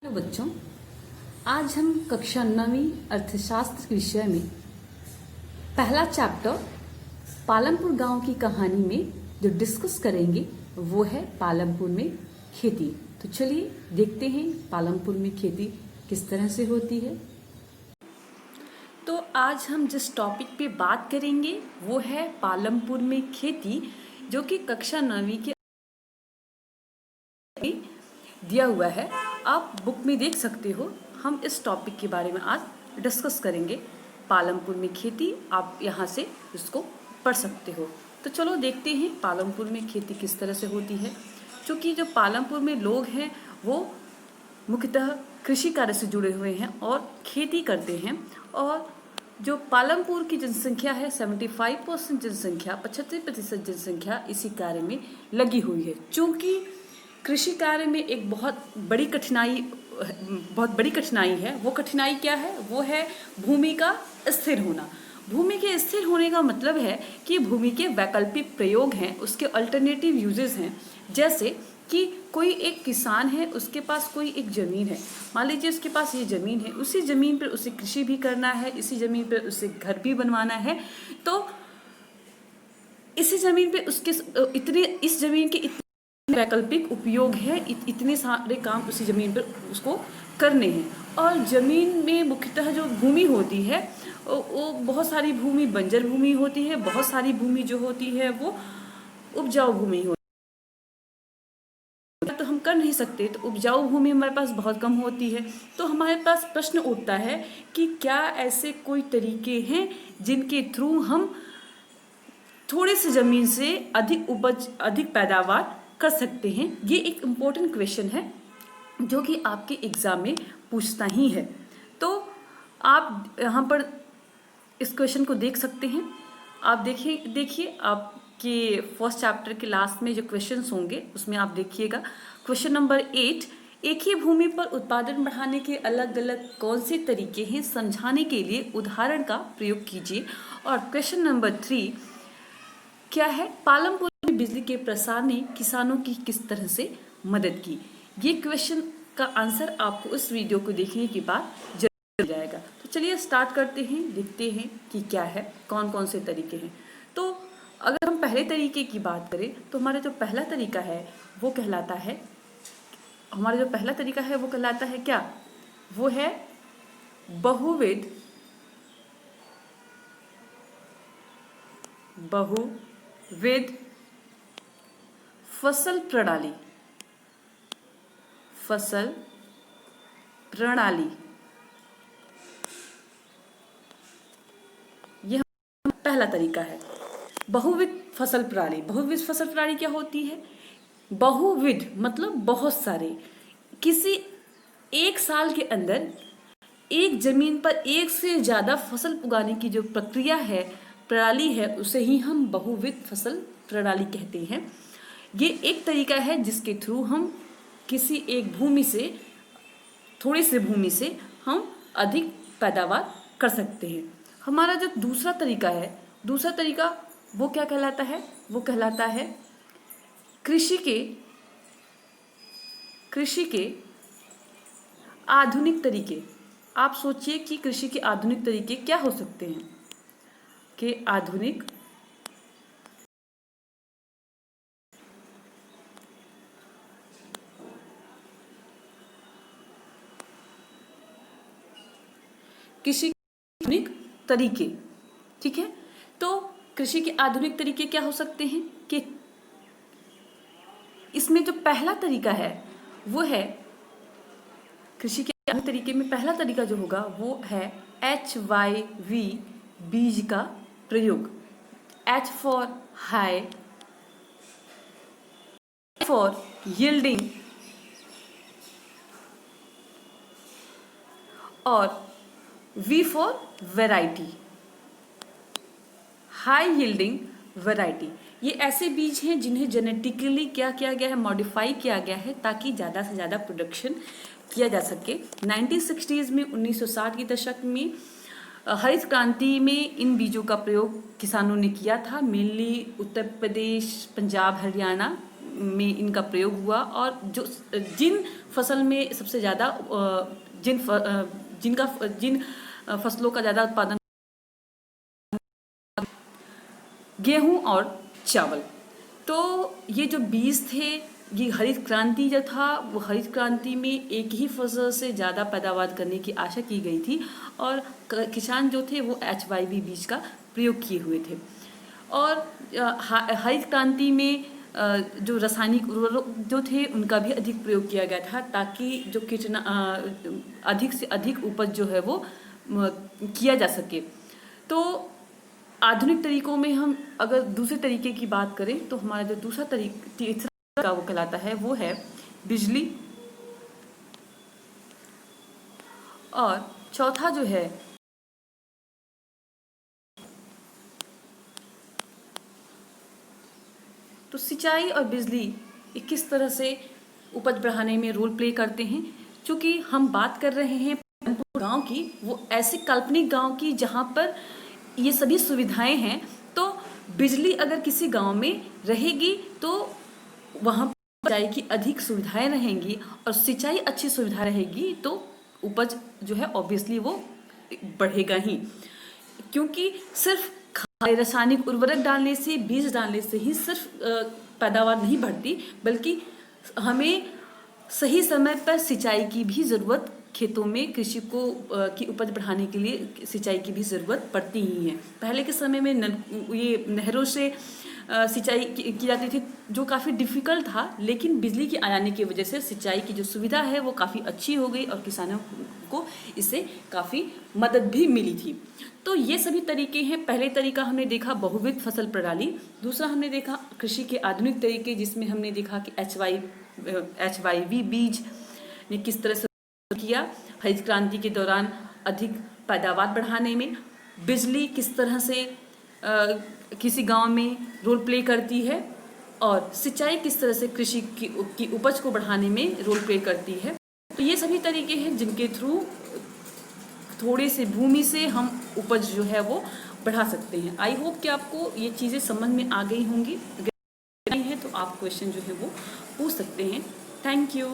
Hello बच्चों, आज हम कक्षा 9वीं अर्थशास्त्र विषय में पहला चैप्टर पालमपुर गांव की कहानी में जो डिस्कस करेंगे वो है पालमपुर में खेती। तो चलिए देखते हैं पालमपुर में खेती किस तरह से होती है। तो आज हम जिस टॉपिक पे बात करेंगे वो है पालमपुर में खेती, जो कि कक्षा 9वीं के दिया हुआ है। आप बुक में देख सकते हो। हम इस टॉपिक के बारे में आज डिस्कस करेंगे। पालमपुर में खेती, आप यहाँ से इसको पढ़ सकते हो। तो चलो देखते हैं पालमपुर में खेती किस तरह से होती है। क्योंकि जो पालमपुर में लोग हैं वो मुख्यतः कृषि कार्य से जुड़े हुए हैं और खेती करते हैं। और जो पालमपुर की जनसंख्या है 75% जनसंख्या, 75% जनसंख्या इसी कार्य में लगी हुई है। चूँकि कृषि कार्य में एक बहुत बड़ी कठिनाई है। वो कठिनाई क्या है? वो है भूमि का स्थिर होना। भूमि के स्थिर होने का मतलब है कि भूमि के वैकल्पिक प्रयोग हैं, उसके अल्टरनेटिव यूजेस हैं। जैसे कि कोई एक किसान है, उसके पास कोई एक ज़मीन है। मान लीजिए उसके पास ये ज़मीन है, उसी ज़मीन पर उसे कृषि भी करना है, इसी ज़मीन पर उसे घर भी बनवाना है। तो इसी ज़मीन पे उसके इस ज़मीन के वैकल्पिक उपयोग है, इतने सारे काम उसी ज़मीन पर उसको करने हैं। और ज़मीन में मुख्यतः जो भूमि होती है वो बहुत सारी भूमि बंजर भूमि होती है, बहुत सारी भूमि जो होती है वो उपजाऊ भूमि होती है। तो हम कर नहीं सकते, तो उपजाऊ भूमि हमारे पास बहुत कम होती है। तो हमारे पास प्रश्न उठता है कि क्या ऐसे कोई तरीके हैं जिनके थ्रू हम थोड़े से ज़मीन से अधिक पैदावार कर सकते हैं। ये एक इम्पोर्टेंट क्वेश्चन है जो कि आपके एग्ज़ाम में पूछता ही है। तो आप यहाँ पर इस क्वेश्चन को देख सकते हैं। आप देखिए आपके फर्स्ट चैप्टर के लास्ट में जो क्वेश्चंस होंगे उसमें आप देखिएगा। क्वेश्चन नंबर 8, एक ही भूमि पर उत्पादन बढ़ाने के अलग अलग कौन से तरीके हैं, समझाने के लिए उदाहरण का प्रयोग कीजिए। और क्वेश्चन नंबर 3 क्या है, पालमपुर में बिजली के प्रसार ने किसानों की किस तरह से मदद की। ये क्वेश्चन का आंसर आपको इस वीडियो को देखने के बाद जरूर मिल जाएगा। तो चलिए स्टार्ट करते हैं, देखते हैं कि क्या है, कौन कौन से तरीके हैं। तो अगर हम पहले तरीके की बात करें तो हमारा जो पहला तरीका है वो कहलाता है क्या? वो है बहुविध फसल प्रणाली। यह पहला तरीका है, बहुविध फसल प्रणाली। बहुविध फसल प्रणाली क्या होती है? बहुविध मतलब बहुत सारे। किसी एक साल के अंदर एक जमीन पर एक से ज्यादा फसल उगाने की जो प्रक्रिया है, प्रणाली है, उसे ही हम बहुविध फसल प्रणाली कहते हैं। ये एक तरीका है जिसके थ्रू हम किसी एक भूमि से, थोड़ी सी भूमि से हम अधिक पैदावार कर सकते हैं। हमारा जो दूसरा तरीका वो क्या कहलाता है? वो कहलाता है कृषि के आधुनिक तरीके। आप सोचिए कि कृषि के आधुनिक तरीके क्या हो सकते हैं? कि आधुनिक कृषि के आधुनिक तरीके, ठीक है। तो कृषि के आधुनिक तरीके क्या हो सकते हैं कि इसमें जो पहला तरीका है वो है, कृषि के आधुनिक तरीके में पहला तरीका जो होगा वो है HYV बीज का प्रयोग। H for high, for yielding और V for variety, high yielding variety. ये ऐसे बीज हैं जिन्हें जेनेटिकली क्या किया गया है, मॉडिफाई किया गया है ताकि ज़्यादा से ज़्यादा प्रोडक्शन किया जा सके। 1960s में, 1960 के दशक में हरित क्रांति में इन बीजों का प्रयोग किसानों ने किया था। मेनली उत्तर प्रदेश, पंजाब, हरियाणा में इनका प्रयोग हुआ और जो जिन फसल में सबसे ज़्यादा जिन फसलों का ज़्यादा उत्पादन, गेहूं और चावल। तो ये जो बीज थे, ये हरित क्रांति जो था वो हरित क्रांति में एक ही फसल से ज़्यादा पैदावार करने की आशा की गई थी और किसान जो थे वो HYV बीज का प्रयोग किए हुए थे। और हरित क्रांति में जो रासायनिक उर्वरक जो थे उनका भी अधिक प्रयोग किया गया था ताकि जो अधिक से अधिक उपज जो है वो किया जा सके। तो आधुनिक तरीकों में हम अगर दूसरे तरीके की बात करें तो हमारा जो दूसरा तरीका वो कहलाता है वो है बिजली, और चौथा जो है तो सिंचाई और बिजली ये किस तरह से उपज बढ़ाने में रोल प्ले करते हैं। क्योंकि हम बात कर रहे हैं गांव की, वो ऐसे काल्पनिक गांव की जहां पर ये सभी सुविधाएं हैं। तो बिजली अगर किसी गांव में रहेगी तो वहां पर सिंचाई की अधिक सुविधाएं रहेंगी और सिंचाई अच्छी सुविधा रहेगी तो उपज जो है ऑब्वियसली वो बढ़ेगा ही। क्योंकि सिर्फ रासायनिक उर्वरक डालने से, बीज डालने से ही सिर्फ पैदावार नहीं बढ़ती, बल्कि हमें सही समय पर सिंचाई की भी ज़रूरत, खेतों में कृषि को की उपज बढ़ाने के लिए सिंचाई की भी ज़रूरत पड़ती ही है। पहले के समय में ये नहरों से सिंचाई की जाती थी जो काफ़ी डिफ़िकल्ट था, लेकिन बिजली के आने की वजह से सिंचाई की जो सुविधा है वो काफ़ी अच्छी हो गई और किसानों को इससे काफ़ी मदद भी मिली थी। तो ये सभी तरीके हैं। पहले तरीका हमने देखा बहुविध फसल प्रणाली, दूसरा हमने देखा कृषि के आधुनिक तरीके जिसमें हमने देखा कि HYV बीज ने किस तरह से किया हरित क्रांति के दौरान अधिक पैदावार बढ़ाने में, बिजली किस तरह से किसी गांव में रोल प्ले करती है, और सिंचाई किस तरह से कृषि की उपज को बढ़ाने में रोल प्ले करती है। तो ये सभी तरीके हैं जिनके थ्रू थोड़े से भूमि से हम उपज जो है वो बढ़ा सकते हैं। आई होप कि आपको ये चीज़ें समझ में आ गई होंगी। अगर नहीं है तो आप क्वेश्चन जो है वो पूछ सकते हैं। Thank you.